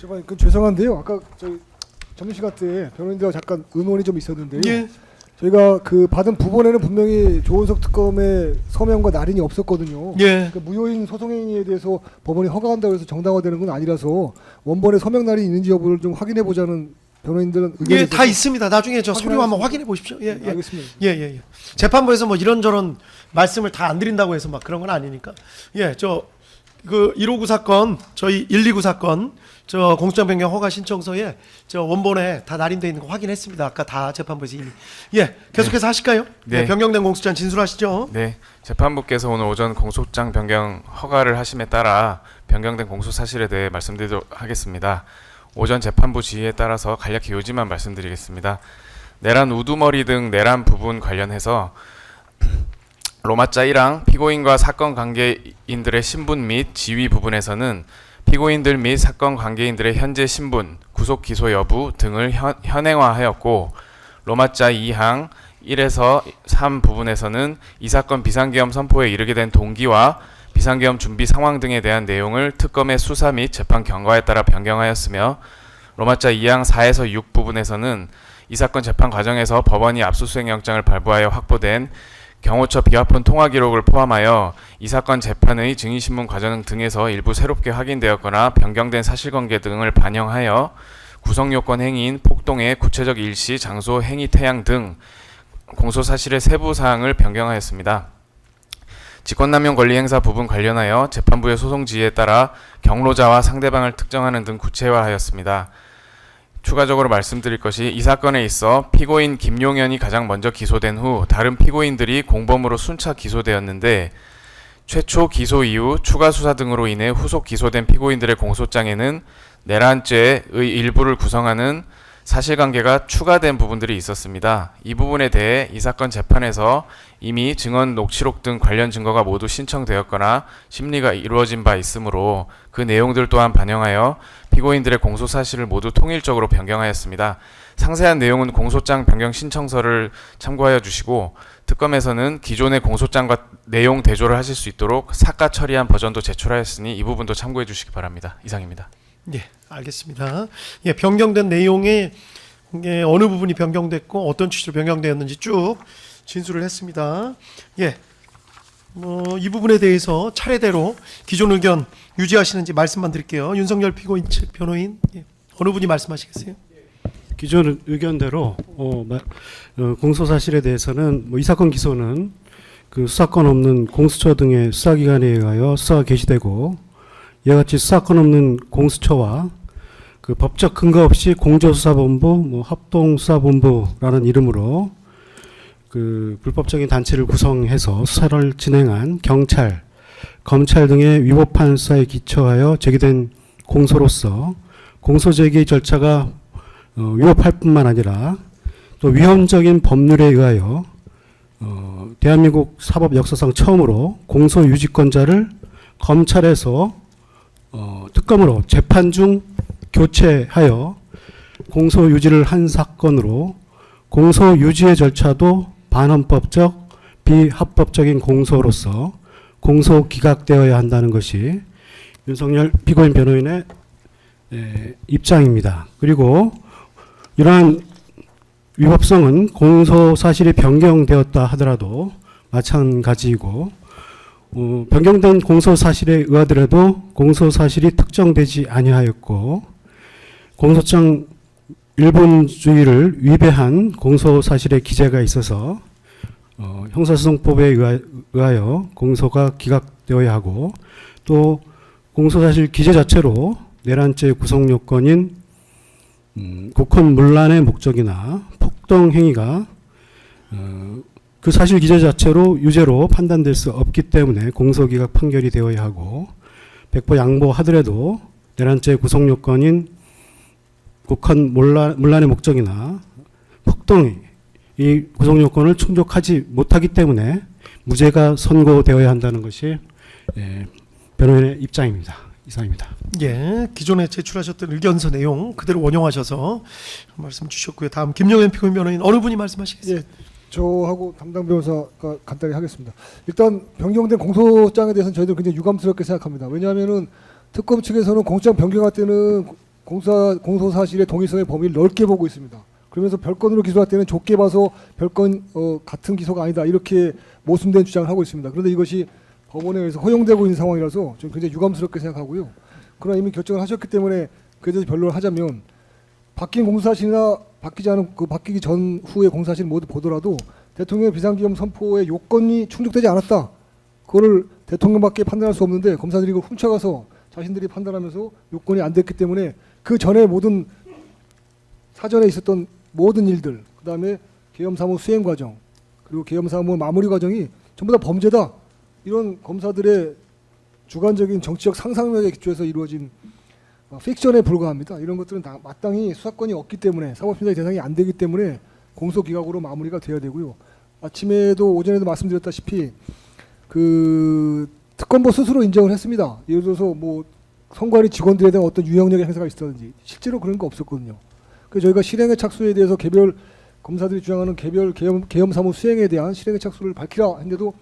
제가 그 죄송한데요. 아까 저희 점심시간 때 변호인들과 잠깐 의논이 좀 있었는데요. 예. 저희가 그 받은 부본에는 분명히 조은석 특검의 서명과 날인이 없었거든요. 예. 그 무효인 소송행위에 대해서 법원이 허가한다고 해서 정당화되는 건 아니라서 원본에 서명 날이 있는지 여부를 좀 확인해 보자는 변호인들은 의견이 예, 다 있습니다. 나중에 저 서류 한번 확인해 보십시오. 예, 예. 알겠습니다. 예, 예, 예. 재판부에서 뭐 이런저런 말씀을 다 안 드린다고 해서 막 그런 건 아니니까. 예, 저 그 159 사건, 저희 129 사건, 저 공소장 변경 허가 신청서에 저 원본에 다 날인돼 있는 거 확인했습니다. 아까 다 재판부에서 이미. 예, 계속해서 하실까요? 네. 변경된 공소장 진술하시죠. 네, 재판부께서 오늘 오전 공소장 변경 허가를 하심에 따라 변경된 공소 사실에 대해 말씀드리도록 하겠습니다. 오전 재판부 지휘에 따라서 간략히 요지만 말씀드리겠습니다. 내란 우두머리 등 내란 부분 관련해서 로마자 1항 피고인과 사건 관계인들의 신분 및 지위 부분에서는 피고인들 및 사건 관계인들의 현재 신분, 구속 기소 여부 등을 현행화하였고, 로마자 2항 1에서 3 부분에서는 이 사건 비상계엄 선포에 이르게 된 동기와 비상계엄 준비 상황 등에 대한 내용을 특검의 수사 및 재판 경과에 따라 변경하였으며, 로마자 2항 4에서 6 부분에서는 이 사건 재판 과정에서 법원이 압수수색 영장을 발부하여 확보된 경호처 비화폰 통화 기록을 포함하여 이 사건 재판의 증인신문 과정 등에서 일부 새롭게 확인되었거나 변경된 사실관계 등을 반영하여 구성요건 행위인 폭동의 구체적 일시, 장소, 행위 태양 등 공소사실의 세부 사항을 변경하였습니다. 직권남용 권리행사 부분 관련하여 재판부의 소송 지휘에 따라 경로자와 상대방을 특정하는 등 구체화하였습니다. 추가적으로 말씀드릴 것이 이 사건에 있어 피고인 김용현이 가장 먼저 기소된 후 다른 피고인들이 공범으로 순차 기소되었는데, 최초 기소 이후 추가 수사 등으로 인해 후속 기소된 피고인들의 공소장에는 내란죄의 일부를 구성하는 사실관계가 추가된 부분들이 있었습니다. 이 부분에 대해 이 사건 재판에서 이미 증언 녹취록 등 관련 증거가 모두 신청되었거나 심리가 이루어진 바 있으므로 그 내용들 또한 반영하여 피고인들의 공소사실을 모두 통일적으로 변경하였습니다. 상세한 내용은 공소장 변경 신청서를 참고하여 주시고, 특검에서는 기존의 공소장과 내용 대조를 하실 수 있도록 삭가 처리한 버전도 제출하였으니 이 부분도 참고해 주시기 바랍니다. 이상입니다. 예, 알겠습니다. 예, 변경된 내용에 어느 부분이 변경됐고 어떤 취지로 변경되었는지 쭉 진술을 했습니다. 예, 이 부분에 대해서 차례대로 기존 의견 유지하시는지 말씀만 드릴게요. 윤석열 피고인 측 변호인, 예, 어느 분이 말씀하시겠어요? 기존 의견대로 공소 사실에 대해서는 이 사건 기소는 그 수사권 없는 공수처 등의 수사기관에 의하여 수사가 개시되고, 이와 같이 수사권 없는 공수처와 그 법적 근거 없이 공조수사본부, 합동수사본부라는 이름으로 그 불법적인 단체를 구성해서 수사를 진행한 경찰, 검찰 등의 위법한 수사에 기초하여 제기된 공소로서 공소 제기 절차가 위법할 뿐만 아니라 또 위헌적인 법률에 의하여 대한민국 사법 역사상 처음으로 공소 유지권자를 검찰에서 특검으로 재판 중 교체하여 공소 유지를 한 사건으로, 공소 유지의 절차도 반헌법적, 비합법적인 공소로서 공소 기각되어야 한다는 것이 윤석열 피고인 변호인의 입장입니다. 그리고 이러한 위법성은 공소 사실이 변경되었다 하더라도 마찬가지이고, 변경된 공소 사실에 의하더라도 공소 사실이 특정되지 아니하였고, 공소장 일본주의를 위배한 공소 사실의 기재가 있어서 형사소송법에 의하여 공소가 기각되어야 하고, 또 공소 사실 기재 자체로 내란죄 구성 요건인 국헌 문란의 목적이나 폭동 행위가 그 사실 기재 자체로 유죄로 판단될 수 없기 때문에 공소기각 판결이 되어야 하고, 백보 양보하더라도 내란죄 구성 요건인 국헌 문란의 목적이나 폭동이 이 구성 요건을 충족하지 못하기 때문에 무죄가 선고되어야 한다는 것이 변호인의 입장입니다. 이상입니다. 예, 기존에 제출하셨던 의견서 내용 그대로 원용하셔서 말씀 주셨고요. 다음 김용현 피고인 변호인, 어느 분이 말씀하시겠어요? 예, 저하고 담당 변호사가 간단히 하겠습니다. 일단 변경된 공소장에 대해서는 저희들 굉장히 유감스럽게 생각합니다. 왜냐하면은 특검 측에서는 공소장 변경할 때는 공소 사실의 동일성의 범위를 넓게 보고 있습니다. 그러면서 별건으로 기소할 때는 좁게 봐서 별건 같은 기소가 아니다 이렇게 모순된 주장을 하고 있습니다. 그런데 이것이 법원에 의해서 허용되고 있는 상황이라서 좀 굉장히 유감스럽게 생각하고요. 그러나 이미 결정을 하셨기 때문에 그에 대해서 변론을 하자면 바뀐 공소사실이나 바뀌지 않은 바뀌기 전후의 공소사실 모두 보더라도 대통령의 비상기업 선포의 요건이 충족되지 않았다. 그거를 대통령밖에 판단할 수 없는데 검사들이 그걸 훔쳐가서 자신들이 판단하면서 요건이 안 됐기 때문에 그 전에 모든 사전에 있었던 모든 일들, 그다음에 계엄사무 수행 과정, 그리고 계엄사무 마무리 과정이 전부 다 범죄다. 이런 검사들의 주관적인 정치적 상상력에 기초해서 이루어진 픽션에 불과합니다. 이런 것들은 다 마땅히 수사권이 없기 때문에 사법심사의 대상이 안 되기 때문에 공소기각으로 마무리가 돼야 되고요. 아침에도 오전에도 말씀드렸다시피 그 특검보 스스로 인정을 했습니다. 예를 들어서 뭐 선관위 직원들에 대한 어떤 유형력의 행사가 있었는지 실제로 그런 거 없었거든요. 그래서 저희가 실행의 착수에 대해서 개별 검사들이 주장하는 개별 계엄 사무 수행에 대한 실행의 착수를 밝히라 했는데도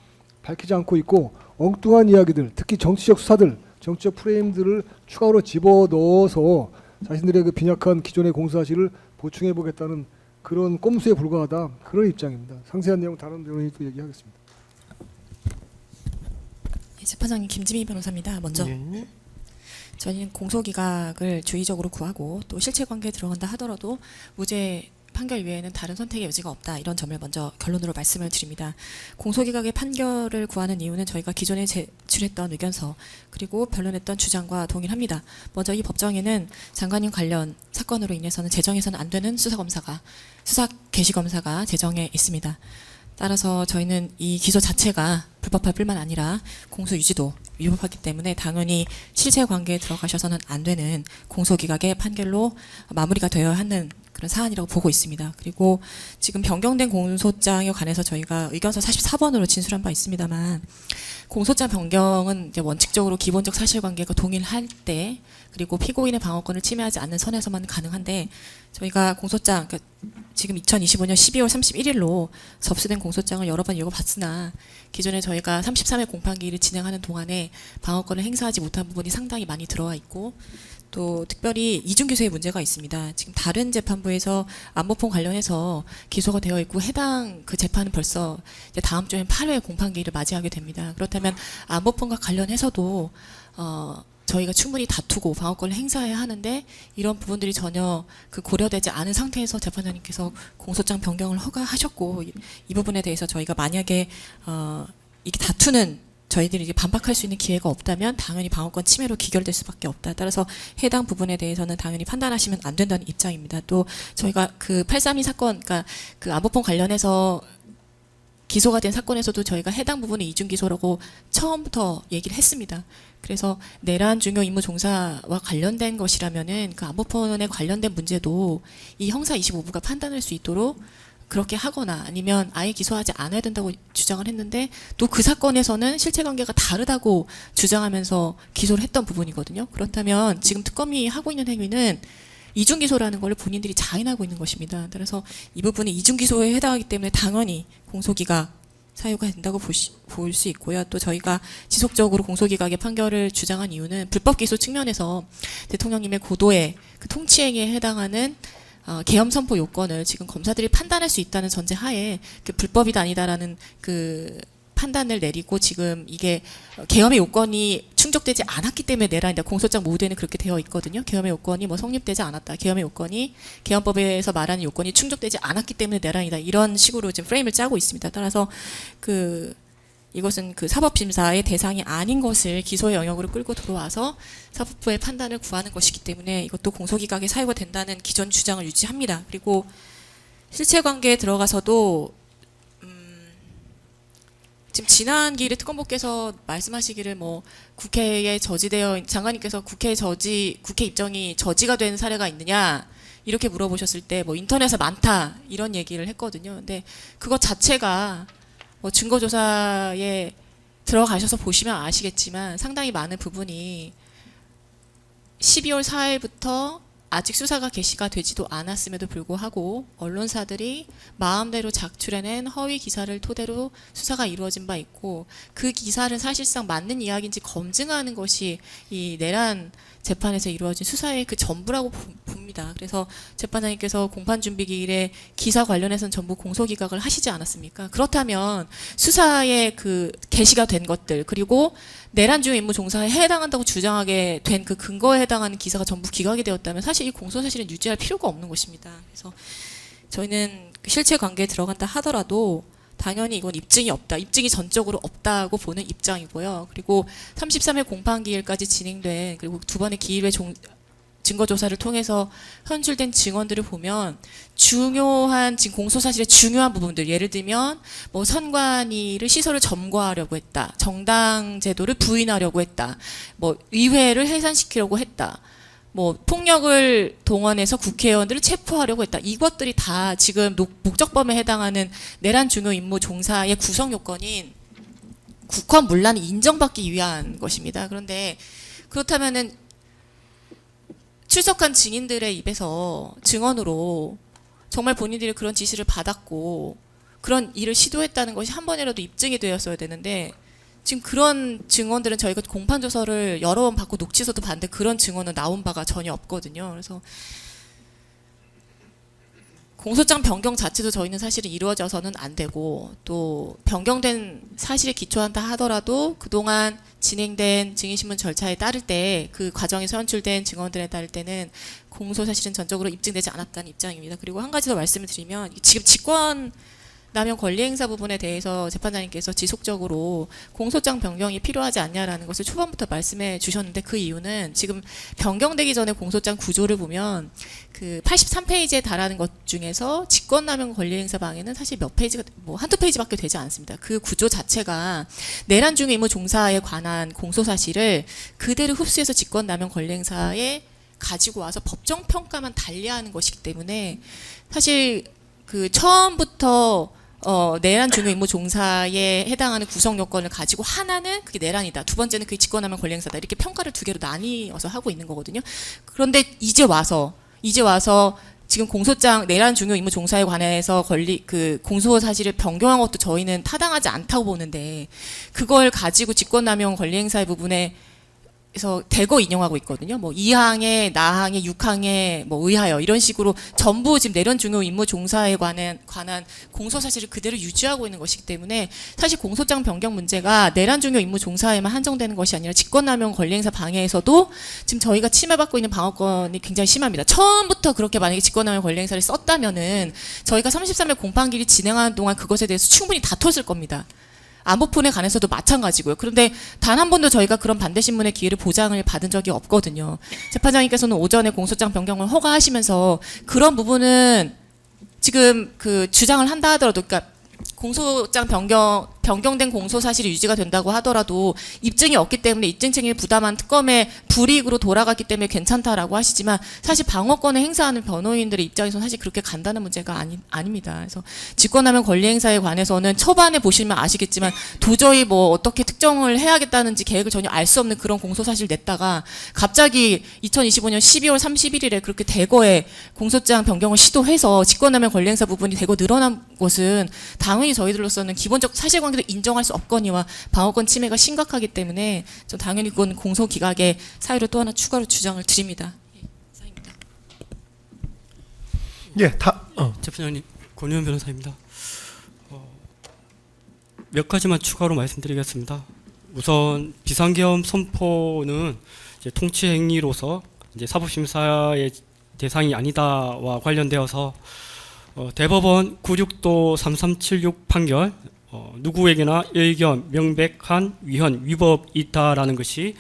밝히지 않고 있고 엉뚱한 이야기들, 특히 정치적 수사들, 정치적 프레임들을 추가로 집어넣어서 자신들의 그 빈약한 기존의 공소사실을 보충해 보겠다는 그런 꼼수에 불과하다 그런 입장입니다. 상세한 내용 다른 변호인이 또 얘기하겠습니다. 네, 재판장님 김지미 변호사입니다. 먼저 예. 저희는 공소기각을 주의적으로 구하고 또 실체관계에 들어간다 하더라도 무죄 판결 외에는 다른 선택의 여지가 없다. 이런 점을 먼저 결론으로 말씀을 드립니다. 공소기각의 판결을 구하는 이유는 저희가 기존에 제출했던 의견서 그리고 변론했던 주장과 동일합니다. 먼저 이 법정에는 장관님 관련 사건으로 인해서는 제정해서는 안 되는 수사 개시검사가 제정해 있습니다. 따라서 저희는 이 기소 자체가 불법할 뿐만 아니라 공소 유지도 위법하기 때문에 당연히 실체관계에 들어가셔서는 안 되는 공소기각의 판결로 마무리가 되어야 하는 그런 사안이라고 보고 있습니다. 그리고 지금 변경된 공소장에 관해서 저희가 의견서 44번으로 진술한 바 있습니다만 공소장 변경은 이제 원칙적으로 기본적 사실관계가 동일할 때 그리고 피고인의 방어권을 침해하지 않는 선에서만 가능한데 저희가 공소장 그러니까 지금 2025년 12월 31일로 접수된 공소장을 여러 번 읽어봤으나 기존에 저희가 33회 공판기일을 진행하는 동안에 방어권을 행사하지 못한 부분이 상당히 많이 들어와 있고 또 특별히 이중기소의 문제가 있습니다. 지금 다른 재판부에서 안보폰 관련해서 기소가 되어 있고 해당 그 재판은 벌써 이제 다음 주엔 8회 공판기일을 맞이하게 됩니다. 그렇다면 안보폰과 관련해서도 저희가 충분히 다투고 방어권을 행사해야 하는데 이런 부분들이 전혀 그 고려되지 않은 상태에서 재판장님께서 공소장 변경을 허가하셨고 이 부분에 대해서 저희가 만약에 이게 다투는 저희들이 이제 반박할 수 있는 기회가 없다면 당연히 방어권 침해로 기결될 수밖에 없다. 따라서 해당 부분에 대해서는 당연히 판단하시면 안 된다는 입장입니다. 또 저희가 그 832 사건, 그러니까 그 안보폰 관련해서 기소가 된 사건에서도 저희가 해당 부분의 이중기소라고 처음부터 얘기를 했습니다. 그래서 내란 중요 임무 종사와 관련된 것이라면은 그 안보폰에 관련된 문제도 이 형사 25부가 판단할 수 있도록 그렇게 하거나 아니면 아예 기소하지 않아야 된다고 주장을 했는데 또 그 사건에서는 실체관계가 다르다고 주장하면서 기소를 했던 부분이거든요. 그렇다면 지금 특검이 하고 있는 행위는 이중기소라는 걸 본인들이 자인하고 있는 것입니다. 따라서 이 부분이 이중기소에 해당하기 때문에 당연히 공소기각 사유가 된다고 볼 수 있고요. 또 저희가 지속적으로 공소기각의 판결을 주장한 이유는 불법기소 측면에서 대통령님의 고도의 그 통치행위에 해당하는 계엄 선포 요건을 지금 검사들이 판단할 수 있다는 전제 하에 그 불법이다 아니다라는 그 판단을 내리고 지금 이게 계엄의 요건이 충족되지 않았기 때문에 내란이다. 공소장 모두에는 그렇게 되어 있거든요. 계엄의 요건이 뭐 성립되지 않았다. 계엄의 요건이 계엄법에서 말하는 요건이 충족되지 않았기 때문에 내란이다. 이런 식으로 지금 프레임을 짜고 있습니다. 따라서 이것은 그 사법심사의 대상이 아닌 것을 기소의 영역으로 끌고 들어와서 사법부의 판단을 구하는 것이기 때문에 이것도 공소기각의 사유가 된다는 기존 주장을 유지합니다. 그리고 실체관계에 들어가서도 지금 지난 기일에 특검보께서 말씀하시기를 뭐 국회에 저지되어 장관님께서 국회 입정이 저지가 된 사례가 있느냐 이렇게 물어보셨을 때 뭐 인터넷에 많다 이런 얘기를 했거든요. 근데 그것 자체가 뭐 증거조사에 들어가셔서 보시면 아시겠지만 상당히 많은 부분이 12월 4일부터 아직 수사가 개시가 되지도 않았음에도 불구하고 언론사들이 마음대로 작출해낸 허위 기사를 토대로 수사가 이루어진 바 있고 그 기사를 사실상 맞는 이야기인지 검증하는 것이 이 내란 재판에서 이루어진 수사의 그 전부라고 봅니다. 그래서 재판장님께서 공판 준비 기일에 기사 관련해서는 전부 공소기각을 하시지 않았습니까? 그렇다면 수사에 그 개시가 된 것들 그리고 내란 중요 임무 종사에 해당한다고 주장하게 된 그 근거에 해당하는 기사가 전부 기각이 되었다면 사실 이 공소 사실은 유지할 필요가 없는 것입니다. 그래서 저희는 실체 관계에 들어간다 하더라도 당연히 이건 입증이 없다. 입증이 전적으로 없다고 보는 입장이고요. 그리고 33회 공판 기일까지 진행된 그리고 두 번의 기일회 증거 조사를 통해서 현출된 증언들을 보면 중요한 지금 공소 사실의 중요한 부분들 예를 들면 뭐 선관위를 시설을 점거하려고 했다. 정당 제도를 부인하려고 했다. 뭐 의회를 해산시키려고 했다. 뭐 폭력을 동원해서 국회의원들을 체포하려고 했다. 이것들이 다 지금 목적범에 해당하는 내란 중요 임무 종사의 구성 요건인 국헌 문란을 인정받기 위한 것입니다. 그런데 그렇다면은 출석한 증인들의 입에서 증언으로 정말 본인들이 그런 지시를 받았고 그런 일을 시도했다는 것이 한 번이라도 입증이 되었어야 되는데 지금 그런 증언들은 저희가 공판 조서를 여러 번 받고 녹취서도 봤는데 그런 증언은 나온 바가 전혀 없거든요. 그래서 공소장 변경 자체도 저희는 사실은 이루어져서는 안 되고 또 변경된 사실에 기초한다 하더라도 그동안 진행된 증인신문 절차에 따를 때 그 과정에서 현출된 증언들에 따를 때는 공소 사실은 전적으로 입증되지 않았다는 입장입니다. 그리고 한 가지 더 말씀을 드리면 지금 직권 남용 권리 행사 부분에 대해서 재판장님께서 지속적으로 공소장 변경이 필요하지 않냐라는 것을 초반부터 말씀해 주셨는데 그 이유는 지금 변경되기 전에 공소장 구조를 보면 그 83페이지에 달하는 것 중에서 직권 남용 권리 행사 방해는 사실 몇 페이지가 뭐 한두 페이지밖에 되지 않습니다. 그 구조 자체가 내란 중요 임무 종사에 관한 공소 사실을 그대로 흡수해서 직권 남용 권리 행사에 가지고 와서 법정 평가만 달리하는 것이기 때문에 사실 그 처음부터 내란 중요 임무 종사에 해당하는 구성 요건을 가지고 하나는 그게 내란이다. 두 번째는 그게 직권하면 권리 행사다. 이렇게 평가를 두 개로 나뉘어서 하고 있는 거거든요. 그런데 이제 와서 지금 공소장 내란 중요 임무 종사에 관해서 그 공소 사실을 변경한 것도 저희는 타당하지 않다고 보는데 그걸 가지고 직권남용 권리 행사의 부분에 그래서 대거 인용하고 있거든요. 뭐 2항에 나항에 6항에 뭐 의하여 이런 식으로 전부 지금 내란 중요 임무 종사에 관한 공소 사실을 그대로 유지하고 있는 것이기 때문에 사실 공소장 변경 문제가 내란 중요 임무 종사에만 한정되는 것이 아니라 직권남용 권리행사 방해에서도 지금 저희가 침해받고 있는 방어권이 굉장히 심합니다. 처음부터 그렇게 만약에 직권남용 권리행사를 썼다면은 저희가 33일 공판기일이 진행하는 동안 그것에 대해서 충분히 다퉜을 겁니다. 안보폰에 관해서도 마찬가지고요. 그런데 단 한 번도 저희가 그런 반대 신문의 기회를 보장을 받은 적이 없거든요. 재판장님께서는 오전에 공소장 변경을 허가하시면서 그런 부분은 지금 그 주장을 한다 하더라도 그러니까 공소장 변경된 공소 사실이 유지가 된다고 하더라도 입증이 없기 때문에 입증 책임을 부담한 특검의 불이익으로 돌아갔기 때문에 괜찮다라고 하시지만 사실 방어권을 행사하는 변호인들의 입장에서는 사실 그렇게 간단한 문제가 아닙니다. 그래서 직권남용 권리 행사에 관해서는 초반에 보시면 아시겠지만 도저히 뭐 어떻게 특정을 해야겠다는지 계획을 전혀 알 수 없는 그런 공소 사실을 냈다가 갑자기 2025년 12월 31일에 그렇게 대거에 공소장 변경을 시도해서 직권남용 권리 행사 부분이 대거 늘어난 것은 당연히 저희들로서는 기본적 사실관계도 인정할 수 없거니와 방어권 침해가 심각하기 때문에 전 당연히 그건 공소기각의 사유를 또 하나 추가로 주장을 드립니다. 이상입니다. 예, 재판장님 권유현 변호사입니다. 몇 가지만 추가로 말씀드리겠습니다. 우선 비상계엄 선포는 이제 통치 행위로서 이제 사법심사의 대상이 아니다와 관련되어서 대법원 96도 3376 판결 누구에게나 일견 명백한 위헌 위법이 있다라는 것이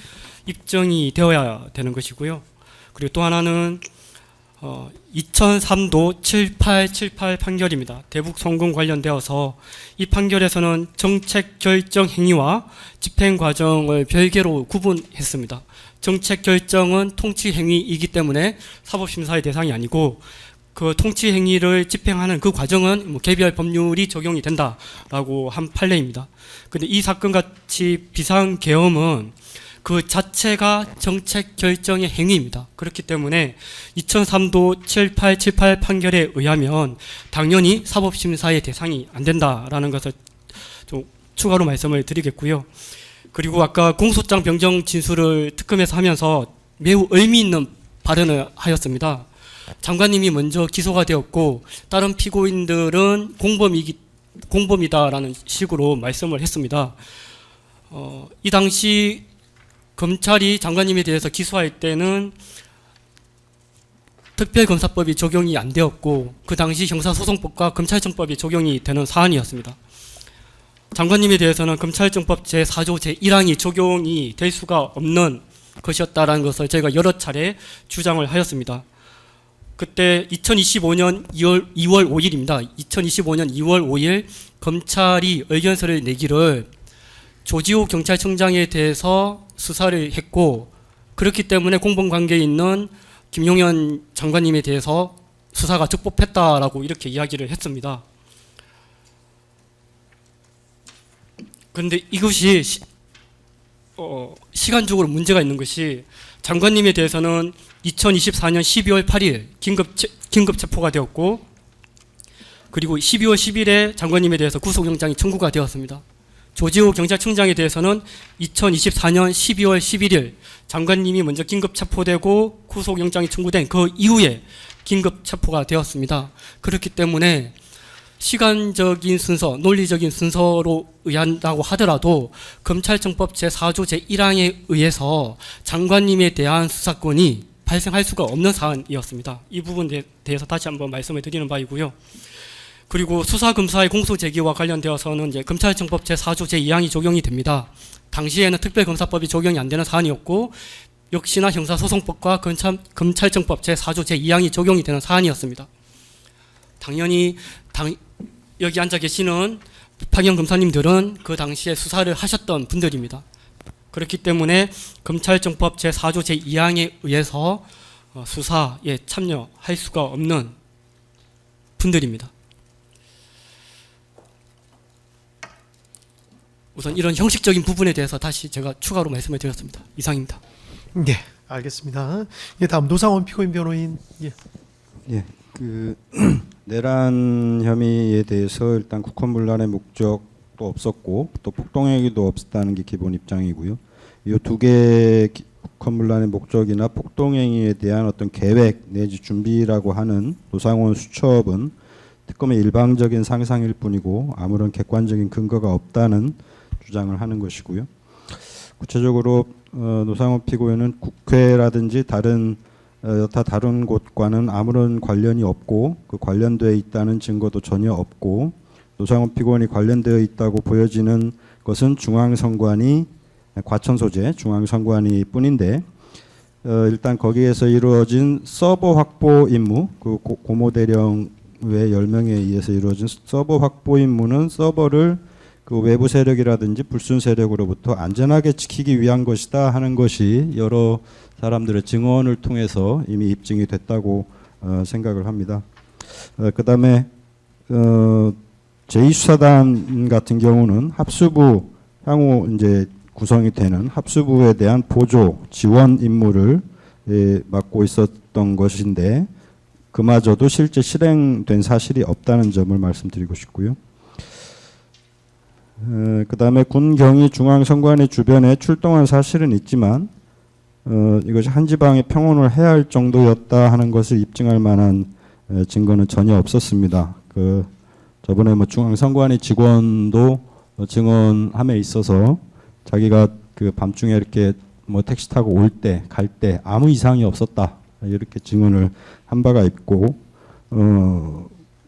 입증이 되어야 되는 것이고요. 그리고 또 하나는 2003도 7878 판결입니다. 대북 송금 관련되어서 이 판결에서는 정책 결정 행위와 집행 과정을 별개로 구분했습니다. 정책 결정은 통치 행위이기 때문에 사법심사의 대상이 아니고 그 통치 행위를 집행하는 그 과정은 뭐 개별 법률이 적용이 된다라고 한 판례입니다. 근데 이 사건 같이 비상계엄은 그 자체가 정책 결정의 행위입니다. 그렇기 때문에 2003도 7878 판결에 의하면 당연히 사법심사의 대상이 안 된다라는 것을 좀 추가로 말씀을 드리겠고요. 그리고 아까 공소장 변경 진술을 특검에서 하면서 매우 의미 있는 발언을 하였습니다. 장관님이 먼저 기소가 되었고 다른 피고인들은 공범이다라는 식으로 말씀을 했습니다. 이 당시 검찰이 장관님에 대해서 기소할 때는 특별검사법이 적용이 안 되었고 그 당시 형사소송법과 검찰청법이 적용이 되는 사안이었습니다. 장관님에 대해서는 검찰청법 제4조 제1항이 적용이 될 수가 없는 것이었다라는 것을 저희가 여러 차례 주장을 하였습니다. 그때 2025년 2월 5일입니다. 2025년 2월 5일 검찰이 의견서를 내기를 조지호 경찰청장에 대해서 수사를 했고 그렇기 때문에 공범관계에 있는 김용현 장관님에 대해서 수사가 적법했다라고 이렇게 이야기를 했습니다. 그런데 이것이 시간적으로 문제가 있는 것이 장관님에 대해서는 2024년 12월 8일 긴급 체포가 되었고 그리고 12월 10일에 장관님에 대해서 구속영장이 청구가 되었습니다. 조지호 경찰청장에 대해서는 2024년 12월 11일 장관님이 먼저 긴급 체포되고 구속영장이 청구된 그 이후에 긴급 체포가 되었습니다. 그렇기 때문에 시간적인 순서, 논리적인 순서로 의한다고 하더라도 검찰청법 제4조 제1항에 의해서 장관님에 대한 수사권이 발생할 수가 없는 사안이었습니다. 이 부분에 대해서 다시 한번 말씀을 드리는 바이고요. 그리고 수사검사의 공소제기와 관련되어서는 이제 검찰청법 제4조 제2항이 적용이 됩니다. 당시에는 특별검사법이 적용이 안 되는 사안이었고 역시나 형사소송법과 검찰청법 제4조 제2항이 적용이 되는 사안이었습니다. 당연히 여기 앉아 계시는 박영 검사님들은 그 당시에 수사를 하셨던 분들입니다. 그렇기 때문에 검찰청법 제4조 제2항에 의해서 수사에 참여할 수가 없는 분들입니다. 우선 이런 형식적인 부분에 대해서 다시 제가 추가로 말씀을 드렸습니다. 이상입니다. 예, 알겠습니다. 예, 다음 노상원 피고인 변호인. 예. 예, 내란 혐의에 대해서 일단 국헌문란의 목적도 없었고 또 폭동행위도 없었다는 게 기본 입장이고요. 이 두 개의 국헌문란의 목적이나 폭동행위에 대한 어떤 계획 내지 준비라고 하는 노상원 수첩은 특검의 일방적인 상상일 뿐이고 아무런 객관적인 근거가 없다는 주장을 하는 것이고요. 구체적으로 노상원 피고인은 국회라든지 여타 다른 곳과는 아무런 관련이 없고 그 관련되어 있다는 증거도 전혀 없고 노상원 피고인이 관련되어 있다고 보여지는 것은 중앙선관위 과천 소재 중앙선관위 뿐인데 일단 거기에서 이루어진 서버 확보 임무 그 고모 대령 외 10명에 의해서 이루어진 서버 확보 임무는 서버를 그 외부 세력이라든지 불순 세력으로부터 안전하게 지키기 위한 것이다 하는 것이 여러 사람들의 증언을 통해서 이미 입증이 됐다고 생각을 합니다. 그다음에 제2수사단 같은 경우는 합수부 향후 이제 구성이 되는 합수부에 대한 보조 지원 임무를 맡고 있었던 것인데 그마저도 실제 실행된 사실이 없다는 점을 말씀드리고 싶고요. 그다음에 군경이 중앙선관위 주변에 출동한 사실은 있지만 이것이 한 지방의 평온을 해할 정도였다 하는 것을 입증할 만한 증거는 전혀 없었습니다. 저번에 중앙선관위 직원도 증언함에 있어서 자기가 밤중에 이렇게 택시 타고 올 때, 갈 때 아무 이상이 없었다 이렇게 증언을 한 바가 있고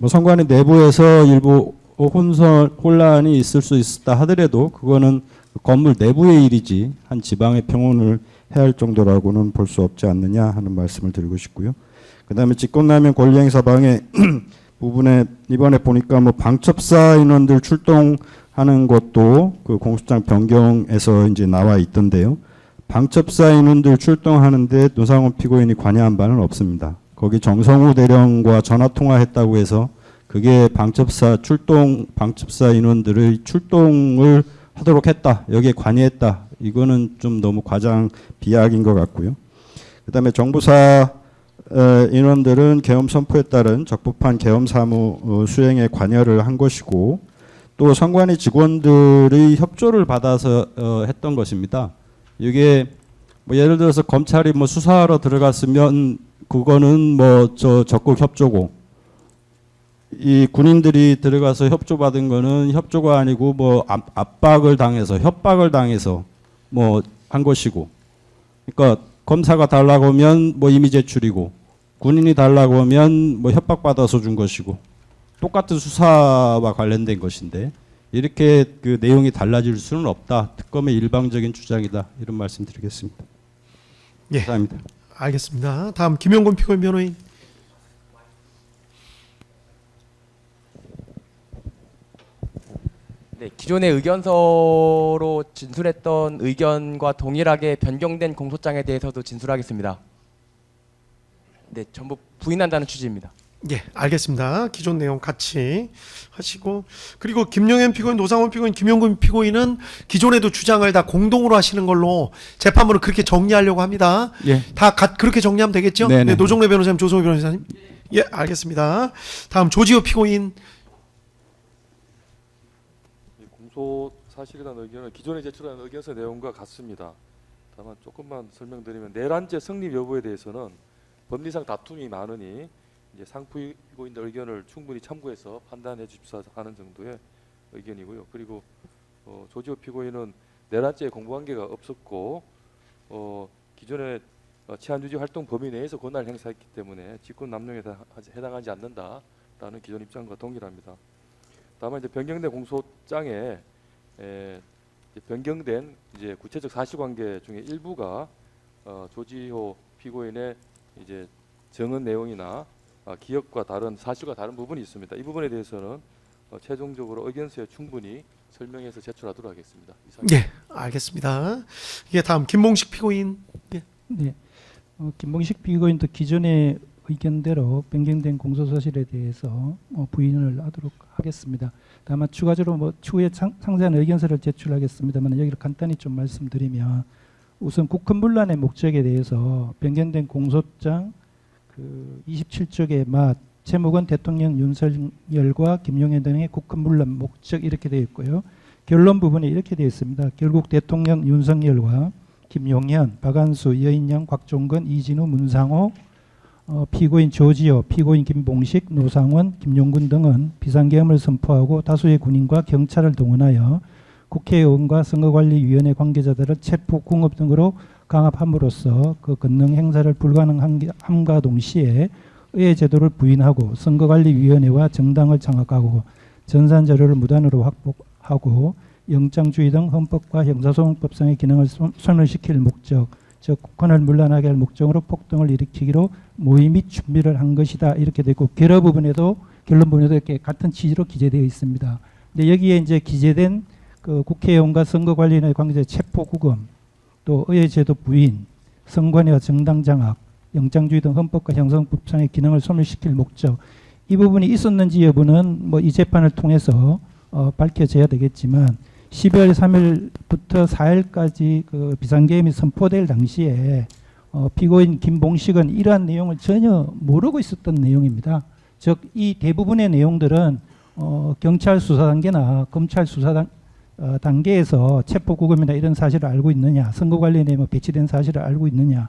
선관위 내부에서 일부 혼란이 있을 수 있었다 하더라도 그거는 건물 내부의 일이지 한 지방의 평온을 해야 할 정도라고는 볼 수 없지 않느냐 하는 말씀을 드리고 싶고요. 그다음에 직권남용 권리행사 방해 부분에 이번에 보니까 방첩사 인원들 출동하는 것도 그 공소장 변경에서 이제 나와 있던데요. 방첩사 인원들 출동하는데 노상원 피고인이 관여한 바는 없습니다. 거기 정성우 대령과 전화 통화했다고 해서 그게 방첩사 인원들의 출동을 하도록 했다. 여기에 관여했다. 이거는 좀 너무 과장 비약인 것 같고요. 그다음에 정부사 인원들은 계엄 선포에 따른 적법한 계엄 사무 수행에 관여를 한 것이고 또 선관위 직원들의 협조를 받아서 했던 것입니다. 이게 뭐 예를 들어서 검찰이 뭐 수사하러 들어갔으면 그거는 뭐 적극 협조고 이 군인들이 들어가서 협조받은 거는 협조가 아니고 뭐 압박을 당해서 협박을 당해서 뭐 한 것이고 그러니까 검사가 달라고 하면 뭐 이미 제출이고 군인이 달라고 하면 뭐 협박받아서 준 것이고 똑같은 수사와 관련된 것인데 이렇게 그 내용이 달라질 수는 없다. 특검의 일방적인 주장이다. 이런 말씀 드리겠습니다. 예, 감사합니다. 알겠습니다. 다음 김용곤 피고인 변호인. 네, 기존의 의견서로 진술했던 의견과 동일하게 변경된 공소장에 대해서도 진술하겠습니다. 네, 전부 부인한다는 취지입니다. 예, 알겠습니다. 기존 내용 같이 하시고 그리고 김용현 피고인, 노상원 피고인, 김용근 피고인은 기존에도 주장을 다 공동으로 하시는 걸로 재판부는 그렇게 정리하려고 합니다. 예. 다 그렇게 정리하면 되겠죠? 네네. 네, 노종래 변호사님, 조성호 변호사님. 예, 알겠습니다. 다음 조지호 피고인. 공소 사실에 대한 의견은 기존에 제출한 의견서 내용과 같습니다. 다만 조금만 설명드리면 내란죄 성립 여부에 대해서는 법리상 다툼이 많으니 이제 상피고인들 의견을 충분히 참고해서 판단해 주십사 하는 정도의 의견이고요. 그리고 조지호 피고인은 내란죄에 공부관계가 없었고 기존에 치안유지 활동 범위 내에서 권한을 행사했기 때문에 직권 남용에 해당하지 않는다라는 기존 입장과 동일합니다. 다만 이제 변경된 공소장에 변경된 이제 구체적 사실관계 중에 일부가 조지호 피고인의 이제 증언 내용이나 기억과 다른 사실과 다른 부분이 있습니다. 이 부분에 대해서는 최종적으로 의견서에 충분히 설명해서 제출하도록 하겠습니다. 이상입니다. 예, 알겠습니다. 예, 다음 김봉식 피고인. 예. 네, 김봉식 피고인도 기존의 의견대로 변경된 공소사실에 대해서 부인을 하도록 하겠습니다. 다만 추가적으로 뭐 추후에 상세한 의견서를 제출하겠습니다만 여기를 간단히 좀 말씀드리면 우선 국헌문란의 목적에 대해서 변경된 공소장 그 27쪽의 mat 제목은 대통령 윤석열과 김용현 등의 국헌문란 목적 이렇게 되어 있고요. 결론 부분에 이렇게 되어 있습니다. 결국 대통령 윤석열과 김용현, 박한수, 여인영, 곽종건, 이진우, 문상호, 피고인 조지호, 피고인 김봉식, 노상원, 김용군 등은 비상계엄을 선포하고 다수의 군인과 경찰을 동원하여 국회의원과 선거관리위원회 관계자들을 체포, 공업 등으로 강압함으로써 그 권능 행사를 불가능함과 동시에 의회 제도를 부인하고 선거관리위원회와 정당을 장악하고 전산자료를 무단으로 확보하고 영장주의 등 헌법과 형사소송법상의 기능을 소멸시킬 목적, 즉 국권을 문란하게 할 목적으로 폭동을 일으키기로 모의 및 준비를 한 것이다 이렇게 되고 결론 부분에도 이렇게 같은 취지로 기재되어 있습니다. 근데 여기에 이제 기재된 그 국회의원과 선거관리위원회 관계자 체포 구금, 또 의회제도 부인, 선관위와 정당 장악, 영장주의 등 헌법과 형사법상의 기능을 소멸시킬 목적 이 부분이 있었는지 여부는 뭐 이 재판을 통해서 밝혀져야 되겠지만 12월 3일부터 4일까지 그 비상계엄이 선포될 당시에 피고인 김봉식은 이러한 내용을 전혀 모르고 있었던 내용입니다. 즉 이 대부분의 내용들은 경찰 수사 단계나 검찰 수사 단계에서 체포 구금이나 이런 사실을 알고 있느냐, 선거관리위원회에 뭐 배치된 사실을 알고 있느냐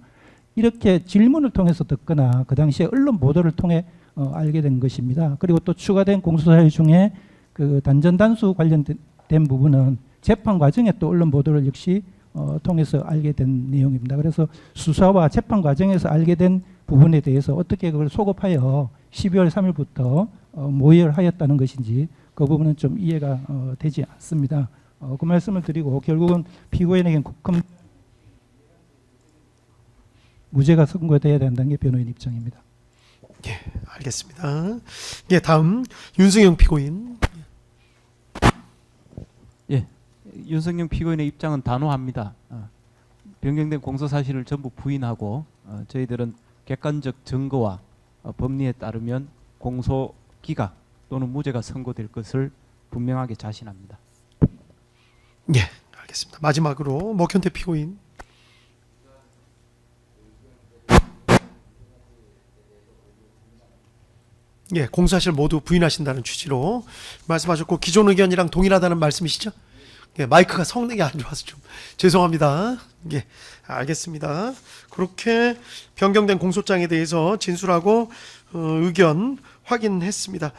이렇게 질문을 통해서 듣거나 그 당시에 언론 보도를 통해 알게 된 것입니다. 그리고 또 추가된 공소사실 중에 그 단전단수 관련된 부분은 재판 과정에 또 언론 보도를 역시 통해서 알게 된 내용입니다. 그래서 수사와 재판 과정에서 알게 된 부분에 대해서 어떻게 그걸 소급하여 12월 3일부터 모의하였다는 것인지 그 부분은 좀 이해가 되지 않습니다. 그 말씀을 드리고 결국은 피고인에게는 무죄가 선고돼야 된다는 게 변호인 입장입니다. 예, 알겠습니다. 예, 다음 윤승영 피고인. 예, 윤석열 피고인의 입장은 단호합니다. 변경된 공소 사실을 전부 부인하고 저희들은 객관적 증거와 법리에 따르면 공소 기각 또는 무죄가 선고될 것을 분명하게 자신합니다. 예, 알겠습니다. 마지막으로 먹현태 피고인. 예, 공사실 모두 부인하신다는 취지로 말씀하셨고 기존 의견이랑 동일하다는 말씀이시죠? 예, 마이크가 성능이 안 좋아서 좀 죄송합니다. 예, 알겠습니다. 그렇게 변경된 공소장에 대해서 진술하고 의견 확인했습니다.